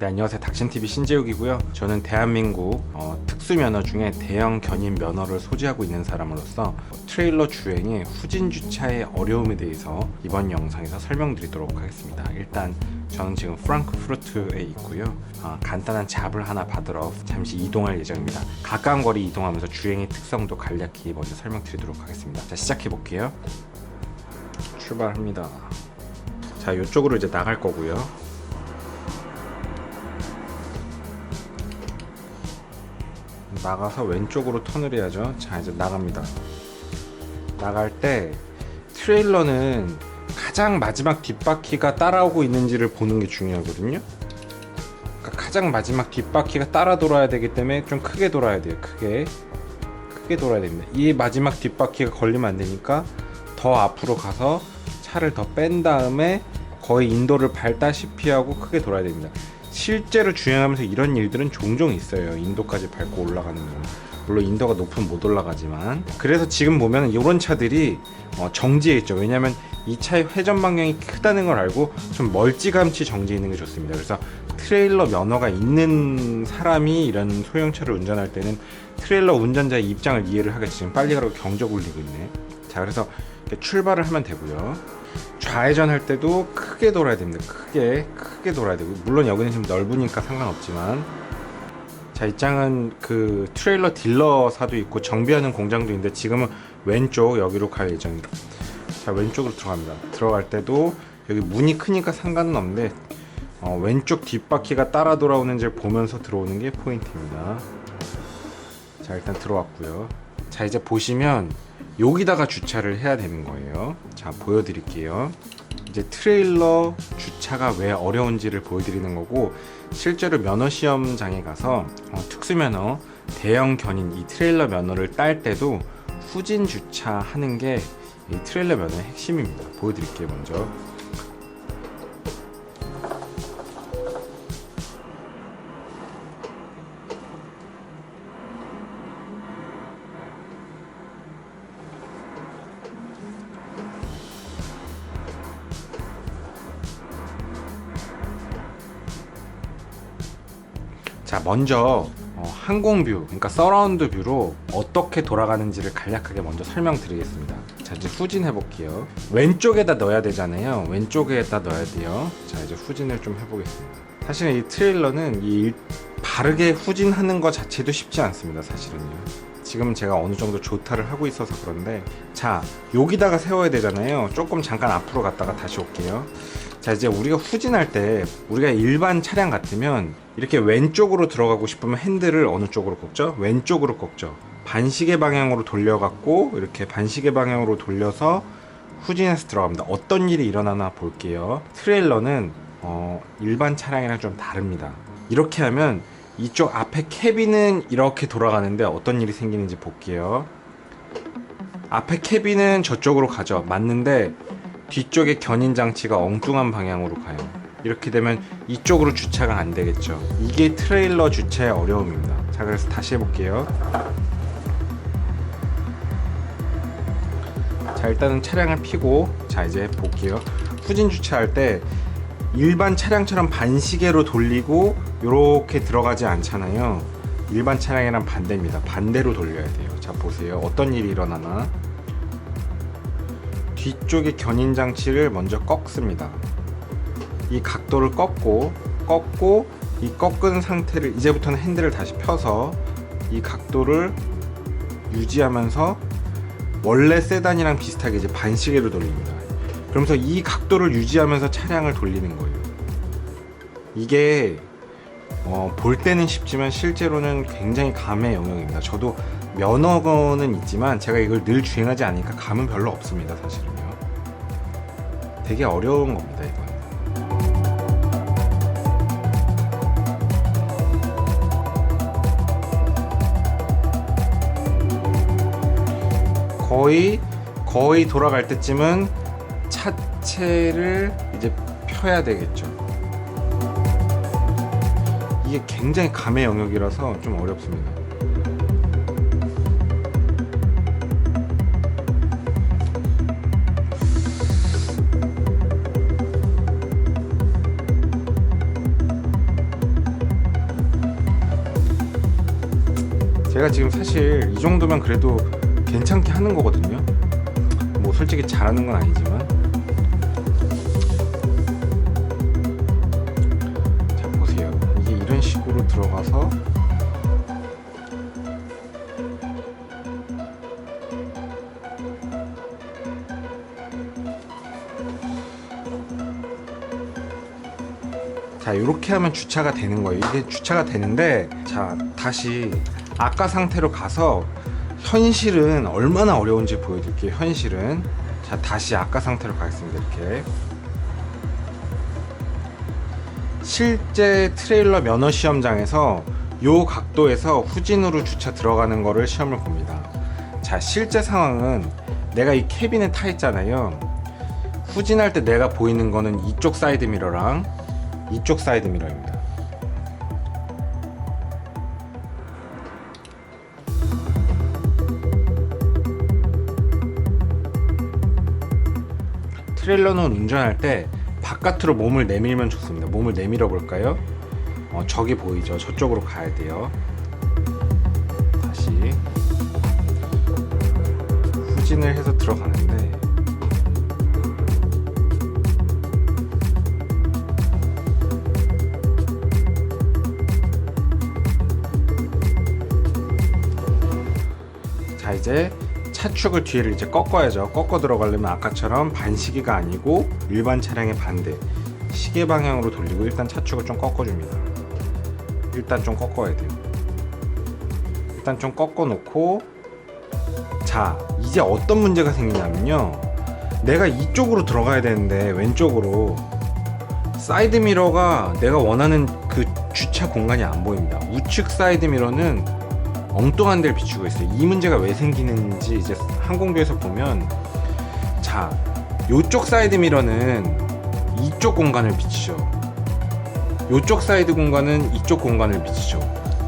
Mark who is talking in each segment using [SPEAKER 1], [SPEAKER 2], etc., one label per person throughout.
[SPEAKER 1] 네, 안녕하세요. 닥신TV 신재욱이고요. 저는 대한민국 특수면허 중에 대형 견인 면허를 소지하고 있는 사람으로서 트레일러 주행의 후진 주차의 어려움에 대해서 이번 영상에서 설명드리도록 하겠습니다. 일단 저는 지금 프랑크푸르트에 있고요. 간단한 잡을 하나 받으러 잠시 이동할 예정입니다. 가까운 거리 이동하면서 주행의 특성도 간략히 먼저 설명드리도록 하겠습니다. 자, 시작해 볼게요. 출발합니다. 자, 이쪽으로 이제 나갈 거고요. 나가서 왼쪽으로 턴을 해야죠. 자, 이제 나갑니다. 나갈 때 트레일러는 가장 마지막 뒷바퀴가 따라오고 있는지를 보는 게 중요하거든요. 그러니까 가장 마지막 뒷바퀴가 따라 돌아야 되기 때문에 좀 크게 돌아야 돼요. 크게 돌아야 됩니다. 이 마지막 뒷바퀴가 걸리면 안 되니까 더 앞으로 가서 차를 더 뺀 다음에 거의 인도를 밟다시피 하고 크게 돌아야 됩니다. 실제로 주행하면서 이런 일들은 종종 있어요. 인도까지 밟고 올라가는 거. 물론 인도가 높으면 못 올라가지만. 그래서 지금 보면 이런 차들이 정지해 있죠. 왜냐면 이 차의 회전 방향이 크다는 걸 알고 좀 멀찌감치 정지해 있는 게 좋습니다. 그래서 트레일러 면허가 있는 사람이 이런 소형차를 운전할 때는 트레일러 운전자의 입장을 이해를 하겠지. 지금 빨리 가라고 경적 울리고 있네. 자, 그래서 출발을 하면 되고요. 좌회전 할 때도 크게 돌아야 됩니다. 크게 돌아야 되고, 물론 여기는 좀 넓으니까 상관없지만. 자, 이 장은 그 트레일러 딜러사도 있고 정비하는 공장도 있는데 지금은 왼쪽 여기로 갈 예정입니다. 자, 왼쪽으로 들어갑니다. 들어갈 때도 여기 문이 크니까 상관은 없는데 왼쪽 뒷바퀴가 따라 돌아오는지를 보면서 들어오는 게 포인트입니다. 자, 일단 들어왔고요. 자, 이제 보시면 여기다가 주차를 해야 되는 거예요. 자, 보여드릴게요. 이제 트레일러 주차가 왜 어려운지를 보여드리는 거고, 실제로 면허 시험장에 가서 특수면허 대형 견인 이 트레일러 면허를 딸 때도 후진 주차하는 게 이 트레일러 면허의 핵심입니다. 보여드릴게요. 먼저 자, 먼저 항공뷰, 그러니까 서라운드 뷰로 어떻게 돌아가는지를 간략하게 먼저 설명드리겠습니다. 자, 이제 후진해 볼게요. 왼쪽에다 넣어야 되잖아요. 왼쪽에다 넣어야 돼요. 자, 이제 후진을 좀 해보겠습니다. 사실은 이 트레일러는 바르게 후진하는 것 자체도 쉽지 않습니다. 사실은요. 지금 제가 어느 정도 조타를 하고 있어서 그런데, 자, 여기다가 세워야 되잖아요. 조금 잠깐 앞으로 갔다가 다시 올게요. 자, 이제 우리가 후진할 때 우리가 일반 차량 같으면 이렇게 왼쪽으로 들어가고 싶으면 핸들을 어느 쪽으로 꺾죠? 왼쪽으로 꺾죠. 반시계 방향으로 돌려갖고 이렇게 반시계 방향으로 돌려서 후진해서 들어갑니다. 어떤 일이 일어나나 볼게요. 트레일러는 일반 차량이랑 좀 다릅니다. 이렇게 하면 이쪽 앞에 캐빈은 이렇게 돌아가는데 어떤 일이 생기는지 볼게요. 앞에 캐빈은 저쪽으로 가죠. 맞는데 뒤쪽에 견인 장치가 엉뚱한 방향으로 가요. 이렇게 되면 이쪽으로 주차가 안 되겠죠. 이게 트레일러 주차의 어려움입니다. 자, 그래서 다시 해볼게요. 자, 일단은 차량을 피고, 자, 이제 볼게요. 후진 주차할 때 일반 차량처럼 반시계로 돌리고 이렇게 들어가지 않잖아요. 일반 차량이랑 반대입니다. 반대로 돌려야 돼요. 자, 보세요. 어떤 일이 일어나나. 뒤쪽에 견인 장치를 먼저 꺾습니다. 이 각도를 꺾고 이 꺾은 상태를, 이제부터는 핸들을 다시 펴서 이 각도를 유지하면서 원래 세단이랑 비슷하게 이제 반시계로 돌립니다. 그러면서 이 각도를 유지하면서 차량을 돌리는 거예요. 이게 볼 때는 쉽지만 실제로는 굉장히 감의 영역입니다. 저도 면허는 있지만 제가 이걸 늘 주행하지 않으니까 감은 별로 없습니다. 사실은요. 되게 어려운 겁니다. 이건. 거의 돌아갈 때쯤은 차체를 이제 펴야 되겠죠. 이게 굉장히 감의 영역이라서 좀 어렵습니다. 제가 지금 사실 이 정도면 그래도 괜찮게 하는 거거든요. 뭐 솔직히 잘하는 건 아니지만. 자, 보세요. 이게 이런 식으로 들어가서 자, 이렇게 하면 주차가 되는 거예요. 이게 주차가 되는데, 자, 다시 아까 상태로 가서 현실은 얼마나 어려운지 보여드릴게요. 현실은. 자, 다시 아까 상태로 가겠습니다. 이렇게 실제 트레일러 면허 시험장에서 요 각도에서 후진으로 주차 들어가는 거를 시험을 봅니다. 자, 실제 상황은 내가 이 캐빈에 타 있잖아요. 후진할 때 내가 보이는 거는 이쪽 사이드 미러랑 이쪽 사이드 미러입니다. 트레일러는 운전할 때 바깥으로 몸을 내밀면 좋습니다. 몸을 내밀어 볼까요? 저기 보이죠? 저쪽으로 가야 돼요. 다시 후진을 해서 들어가는데, 자, 이제 차축을 뒤를 이제 꺾어야죠. 꺾어 들어가려면 아까처럼 반시계가 아니고 일반 차량의 반대 시계 방향으로 돌리고 일단 차축을 좀 꺾어줍니다. 일단 좀 꺾어야 돼요. 일단 좀 꺾어 놓고, 자, 이제 어떤 문제가 생기냐면요, 내가 이쪽으로 들어가야 되는데 왼쪽으로 사이드 미러가 내가 원하는 그 주차 공간이 안 보입니다. 우측 사이드 미러는 엉뚱한 데를 비추고 있어요. 이 문제가 왜 생기는지 이제 항공도에서 보면, 자, 요쪽 사이드 미러는 이쪽 공간을 비치죠. 요쪽 사이드 공간은 이쪽 공간을 비치죠.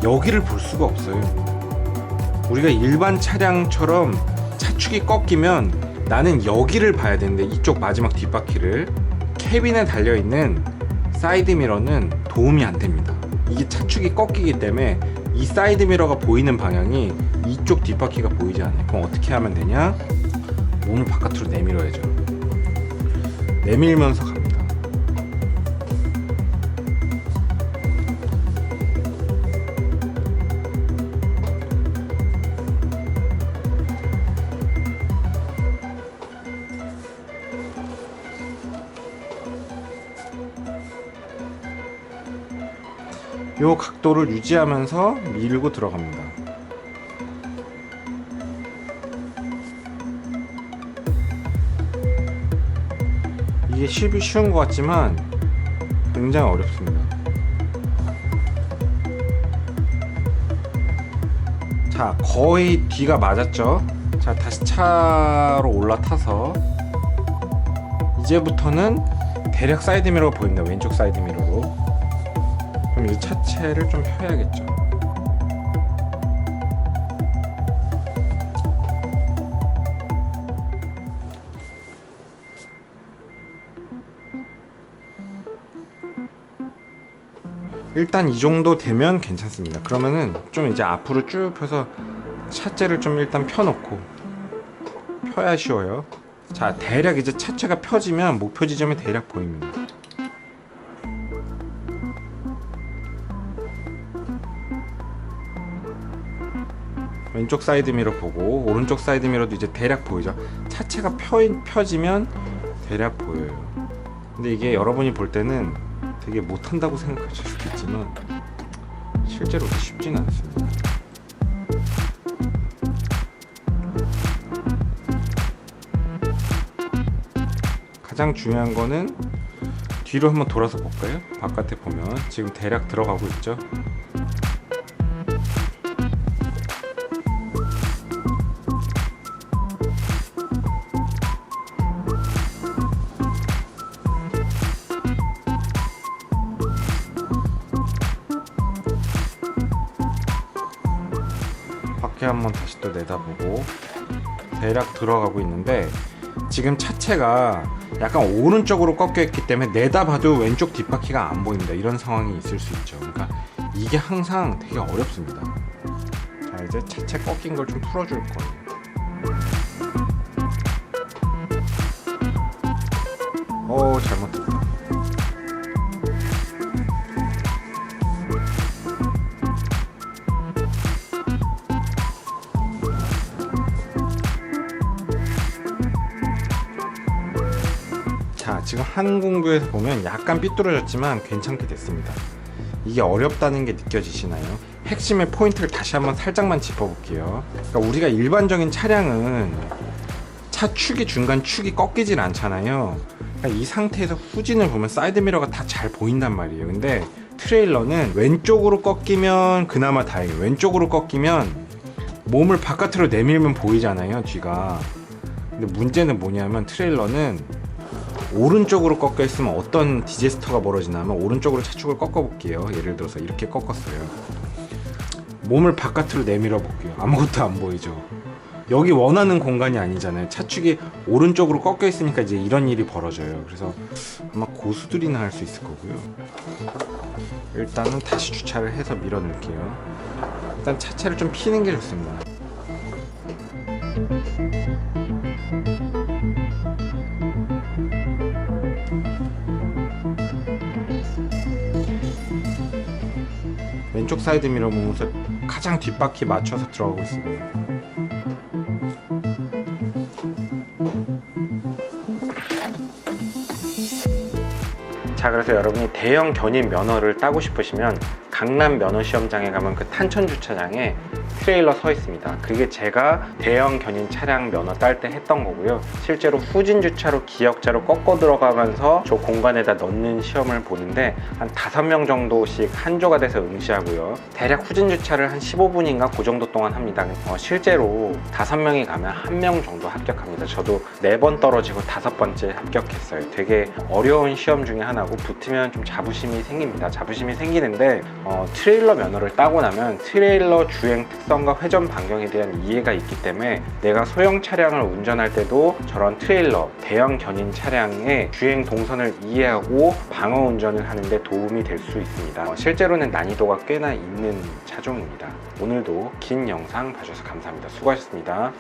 [SPEAKER 1] 여기를 볼 수가 없어요. 우리가 일반 차량처럼 차축이 꺾이면 나는 여기를 봐야 되는데, 이쪽 마지막 뒷바퀴를, 캐빈에 달려있는 사이드 미러는 도움이 안 됩니다. 이게 차축이 꺾이기 때문에 이 사이드 미러가 보이는 방향이 이쪽 뒷바퀴가 보이지 않아요. 그럼 어떻게 하면 되냐? 몸을 바깥으로 내밀어야죠. 내밀면서 갑니다. 요 각도를 유지하면서 밀고 들어갑니다. 이게 쉬운 것 같지만 굉장히 어렵습니다. 자, 거의 뒤가 맞았죠. 자, 다시 차로 올라타서 이제부터는 대략 사이드 미러가 보입니다. 왼쪽 사이드 미러로. 그럼 이 차체를 좀 펴야겠죠. 일단 이 정도 되면 괜찮습니다. 그러면은 좀 이제 앞으로 쭉 펴서 차체를 좀 일단 펴놓고, 펴야 쉬워요. 자, 대략 이제 차체가 펴지면 목표 지점이 대략 보입니다. 왼쪽 사이드 미러 보고, 오른쪽 사이드 미러도 이제 대략 보이죠. 차체가 펴지면 대략 보여요. 근데 이게 여러분이 볼 때는 되게 못한다고 생각하실 수도 있지만 실제로 쉽지는 않습니다. 가장 중요한 거는 뒤로 한번 돌아서 볼까요? 바깥에 보면 지금 대략 들어가고 있죠. 밖에 한번 다시 또 내다보고 대략 들어가고 있는데, 지금 차체가 약간 오른쪽으로 꺾여 있기 때문에 내다봐도 왼쪽 뒷바퀴가 안 보입니다. 이런 상황이 있을 수 있죠. 그러니까 이게 항상 되게 어렵습니다. 자, 자, 이제 차체 꺾인 걸 좀 풀어줄 거예요. 잘못했다. 자, 지금 한 공구에서 보면 약간 삐뚤어졌지만 괜찮게 됐습니다. 이게 어렵다는 게 느껴지시나요? 핵심의 포인트를 다시 한번 살짝만 짚어볼게요. 그러니까 우리가 일반적인 차량은 차축이 중간 축이 꺾이질 않잖아요. 그러니까 이 상태에서 후진을 보면 사이드미러가 다 잘 보인단 말이에요. 근데 트레일러는 왼쪽으로 꺾이면 그나마 다행이에요. 왼쪽으로 꺾이면 몸을 바깥으로 내밀면 보이잖아요, 뒤가. 근데 문제는 뭐냐면 트레일러는 오른쪽으로 꺾여 있으면 어떤 디제스터가 벌어지냐면, 오른쪽으로 차축을 꺾어 볼게요. 예를 들어서 이렇게 꺾었어요. 몸을 바깥으로 내밀어 볼게요. 아무것도 안 보이죠. 여기 원하는 공간이 아니잖아요. 차축이 오른쪽으로 꺾여 있으니까 이제 이런 일이 벌어져요. 그래서 아마 고수들이나 할 수 있을 거고요. 일단은 다시 주차를 해서 밀어 넣을게요. 일단 차체를 좀 피는 게 좋습니다. 왼쪽 사이드 미러 보면서 가장 뒷바퀴 맞춰서 들어가고 있습니다. 자, 그래서 여러분이 대형 견인 면허를 따고 싶으시면 강남 면허시험장에 가면 그 탄천 주차장에 트레일러 서 있습니다. 그게 제가 대형 견인 차량 면허 딸 때 했던 거고요. 실제로 후진 주차로 기역자로 꺾어 들어가면서 저 공간에다 넣는 시험을 보는데 한 5명 정도씩 한 조가 돼서 응시하고요. 대략 후진 주차를 한 15분인가 그 정도 동안 합니다. 실제로 5명이 가면 1명 정도 합격합니다. 저도 4번 떨어지고 5번째 합격했어요. 되게 어려운 시험 중에 하나고 붙으면 좀 자부심이 생깁니다. 자부심이 생기는데 트레일러 면허를 따고 나면 트레일러 주행 특성과 회전 반경에 대한 이해가 있기 때문에 내가 소형 차량을 운전할 때도 저런 트레일러, 대형 견인 차량의 주행 동선을 이해하고 방어 운전을 하는데 도움이 될 수 있습니다. 실제로는 난이도가 꽤나 있는 차종입니다. 오늘도 긴 영상 봐주셔서 감사합니다. 수고하셨습니다.